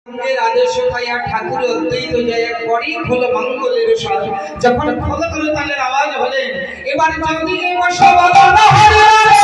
আদর্শ পাইয়া ঠাকুর অদ্বৈত জয় করি খোল মঙ্গলের সাজ। যখন খোল খোল তালের আওয়াজ হলেন, এবার চৌদিকে বসা বাবা হরে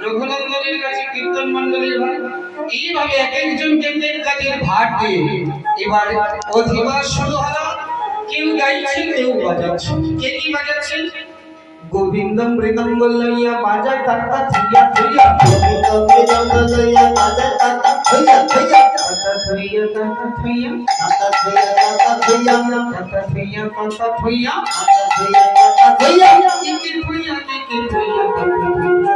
রঘুনন্দনের কাছে কীর্তন মন্ডলীর ভাই এইভাবে এক একজনকে কাজের ভার দিয়ে এবার অধিবাস শুরু হলো। কেউ গাইছেন, কেউ বাজাচ্ছেন। কে কি বাজাচ্ছেন? গোবিন্দম মৃদঙ্গল লইয়া বাজা কাটা থইয়া থইয়া, গোবিন্দম মৃদঙ্গল লইয়া বাজা কাটা থইয়া থইয়া, কাটা থইয়া কাটা থইয়া, কাটা থইয়া কাটা থইয়া, কাটা থইয়া কাটা থইয়া, কাটা থইয়া কাটা থইয়া, কি থইয়া কি থইয়া কাটা থইয়া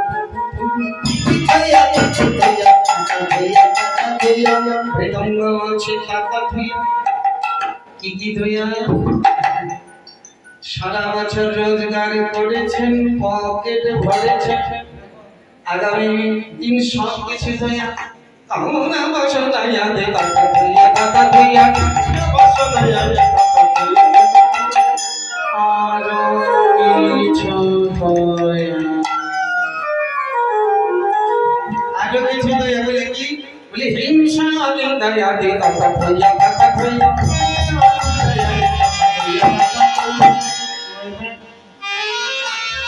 থইয়া থইয়া, কাটা থইয়া কাটা থইয়া, মৃদঙ্গ আছে কাটা থইয়া, কি থইয়া। সারা বছর রোজগার করেছেন, পকেট ভরেছেন, আগামী দিন সব কিছু ধইয়া কামনা বসনাইয়া দে কাকা ধইয়া কাকা ধইয়া বসনাইয়া দে কাকা ধইয়া আর কিছু ধইয়া আরো কিছু ধইয়া বলে কি বলে হিংসা নিন্দা দে কাকা ধইয়া কাকা ধইয়া।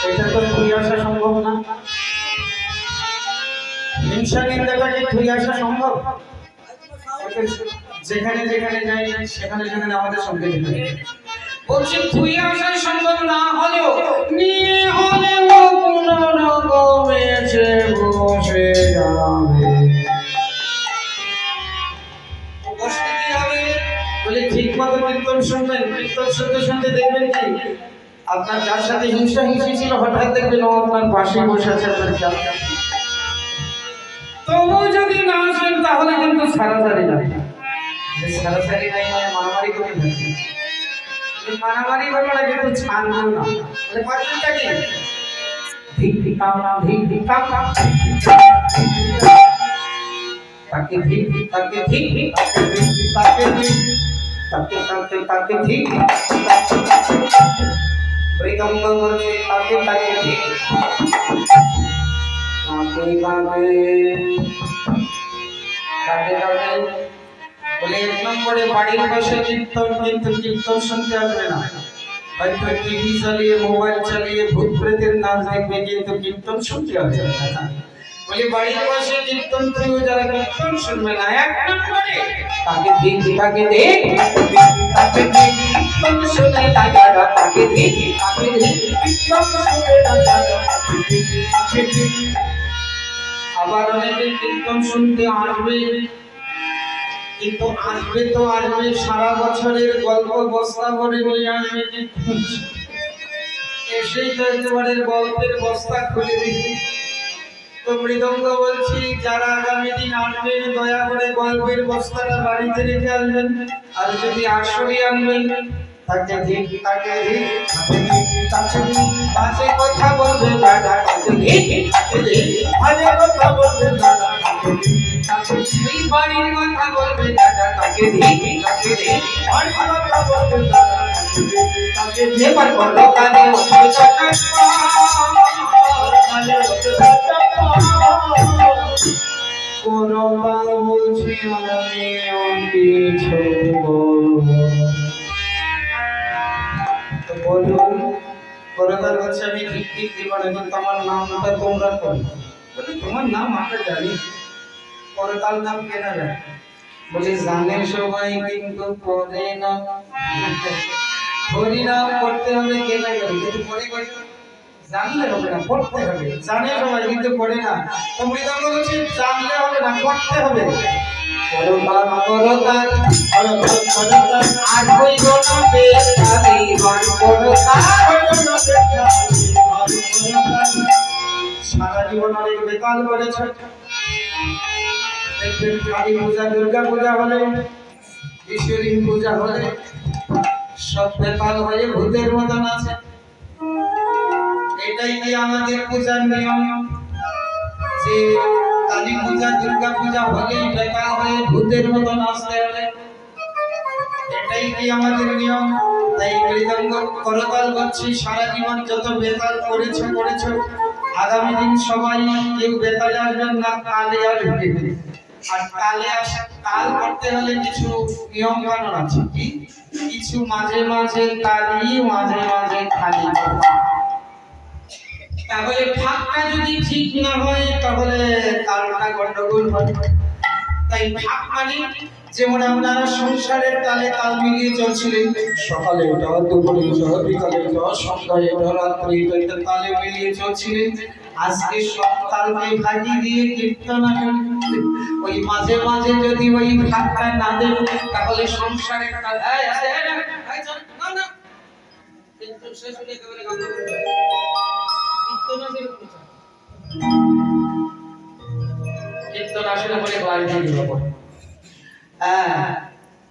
এটা তো ধুই আসা সম্ভব না। হিংসা নিন্দাটাকে ধুই আসা সম্ভব? যেখানে যেখানে যাই সেখানে সেখানে আমাদের সঙ্গে যেতে বলছি ধুই আসা সম্ভব না হলেও নিয়ে হলেও কোনো রকমে বসে যাবে। বসে কি হবে বলে ঠিক মতো কীর্তন শুনবেন। কীর্তন শুনতে শুনতে দেখবেন কি আপনার যার সাথে হিংসা হিংসি ছিল হঠাৎ দেখবেন ও আপনার পাশে বসে আছে। তবু যদি না আসেন তাহলে কিন্তু সারাসারি নাই। সারাসারি নাই মানে মারামারি করে থাকবে। মারামারি করলে কিন্তু ছাড়বো না। পাঁচটা কি ঠিক ঠিক কাম ঠিক ঠিক কাম তাকে ঠিক তাকে ঠিক তাকে ঠিক তাকে তাকে তাকে ঠিক মৃদঙ্গ বলছে তাকে তাকে ঠিক তাকে গাবে তাকে গাবে বলে এক নম্বরে বাড়ির পাশে কীর্তন, কিন্তু কীর্তন শুনতে আসবে না। হয়তো টিভি চালিয়ে মোবাইল চালিয়ে ভূত প্রেতের নাচ দেখবে, কিন্তু কীর্তন শুনতে আসবে না। বলে বাড়ির পাশে কীর্তন প্রিয় যারা কীর্তন শুনবে না, এক নম্বরে তাকে ঠিক তাকে দেখ তাকে ঠিক কীর্তন শুনে দাদা তাকে ঠিক তাকে ঠিক কীর্তন শুনে দাদা তাকে ঠিক। আবার অনেকে কীর্তন শুনতে আসবে, কিন্তু আসবে তো আসবে সারা বছরের গল্প বস্তা ভরে নিয়ে আসবে। এসেই তো একেবারে গল্পের বস্তা খুলে দিচ্ছে। তো মৃদঙ্গ বলছি যারা আগামী দিন আসবেন দয়া করে গল্পের বস্তাটা বাড়িতে রেখে আসবেন। আর যদি আসরে আনবেন তাকে ঠিক তাকে কাছে কথা বলবে দাদা কাছে ভালো কথা বলবে দাদা এই বাড়ির কথা বলবে দাদা তাকে তাকে ভালো কথা বলবে দাদা তাকে এবার বলো কানে বলছি বলুন করতার হচ্ছে আমি ঠিক ঠিক দিব না, কিন্তু আমার নামটা তোমরা করো। তোমার নাম আমরা জানি, করতাল নাম কেনা যায় বলে জানে সবাই কিন্তু পড়ে না। হরিনাম করতে হবে কেনা যাবে, কিন্তু পড়ে জানলে হবে না, পড়তে হবে। জানে সবাই কিন্তু পড়ে না। তো মৃদঙ্গ বলছে জানলে হবে না, পড়তে হবে। সারা জীবন অনেক বেকাল করেছে। কালী পূজা, দুর্গা পূজা হলে, ঈশ্বরী পূজা হলে সব বেকাল হয়ে ভূতের মতন আছে। এটাই কি আমাদের পূজার নিয়ম যে কালী পূজা দুর্গা পূজা হলেই বেকার হয়ে ভূতের মতো নাচতে হবে? এটাই কি আমাদের নিয়ম? তাই মৃদঙ্গ করতাল করছি, সারা জীবন যত বেতাল করেছো আগামী দিন সবাই কেউ বেতালে আসবেন না, তালে আসবে। আর তাল করতে হলে কিছু নিয়ম কানুন আছে। কি কিছু মাঝে মাঝে তালি, মাঝে মাঝে খালি। তাহলে ভাগটা যদি ঠিক না হয় তাহলে তালটা গন্ডগোল হবে। তাই ভাগ মানে যেমন আপনারা সংসারের তালে তাল মিলিয়ে চলছিলেন, সকালে এটা, দুপুরে এটা, বিকালে এটা, সন্ধ্যায় এটা, রাত্রে এটা, তালে মিলিয়ে চলছিলেন। আজকে সব তালকে ভাগি দিয়ে কীর্তন ওই মাঝে মাঝে যদি ওই ভাগটা না দেন তাহলে সংসারের তাল শেষ হলে একেবারে গান করতে হবে। কীর্তন আসলে বলে ক্লাস দিয়ে দিব।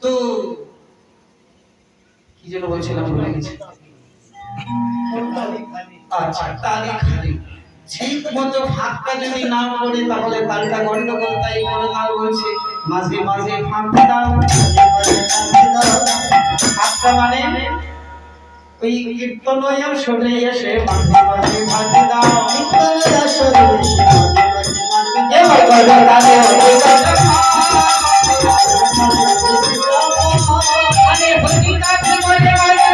তো কি যেন বলছিলাম, ভুলে গেছি। আচ্ছা, তালি খালি ঠিক মতো ভাগটা যদি না পড়ে তাহলে তালটা গন্ডগোল। তাই করতাল বলছে মাঝে মাঝে ভাগটা দাও। ভাগটা মানে ওই কীর্তনয়া শুনে এসে মাঝে মাঝে ভাগটা দাও। কীর্তনয়া শুনে এসে মাঝে মাঝে ভাগটা দাও। আরে হরি কাছে বলে বলে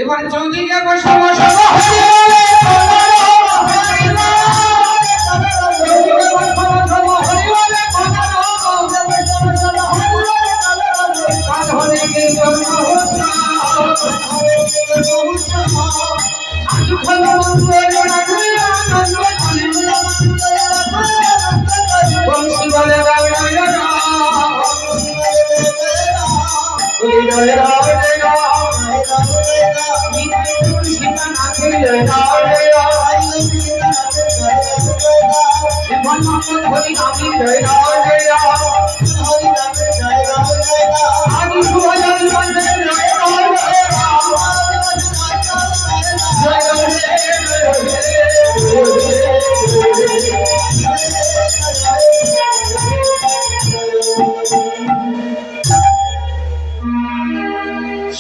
এবার চৌদিকে বসে বসে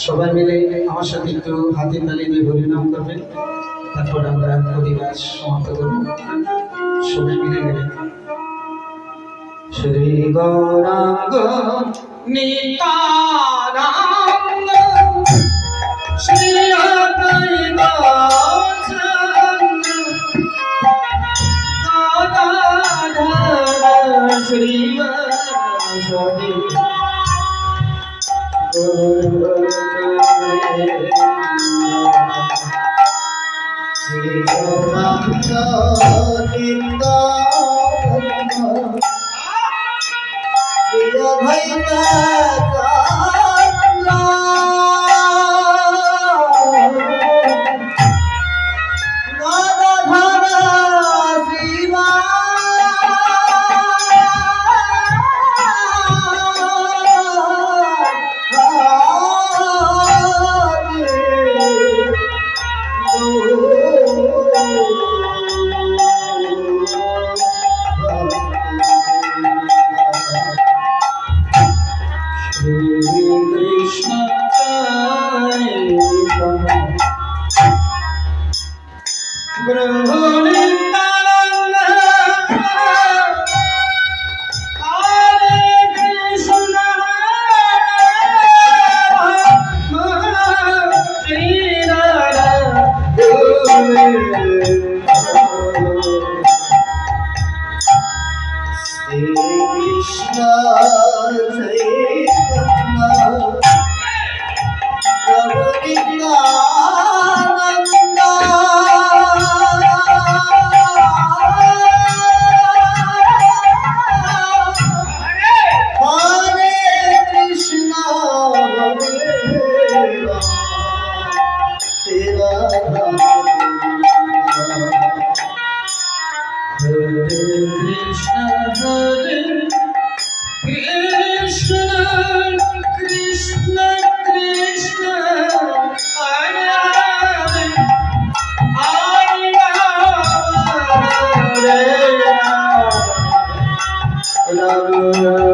সবাই মিলে আমার সাথে একটু হাতের তালি দিয়ে হরিনাম করবেন, তারপর আমরা অধিবাস সমাপ্ত করব। সবাই মিলে গেলেন শ্রী গৌরাঙ্গ নিতারাঙ্গ শ্রী অদ্বৈত গদাধর শ্রীবাসদী কৃষ্ণ হরে কৃষ্ণ কৃষ্ণ কৃষ্ণ হরে হরে হরে রাম রাম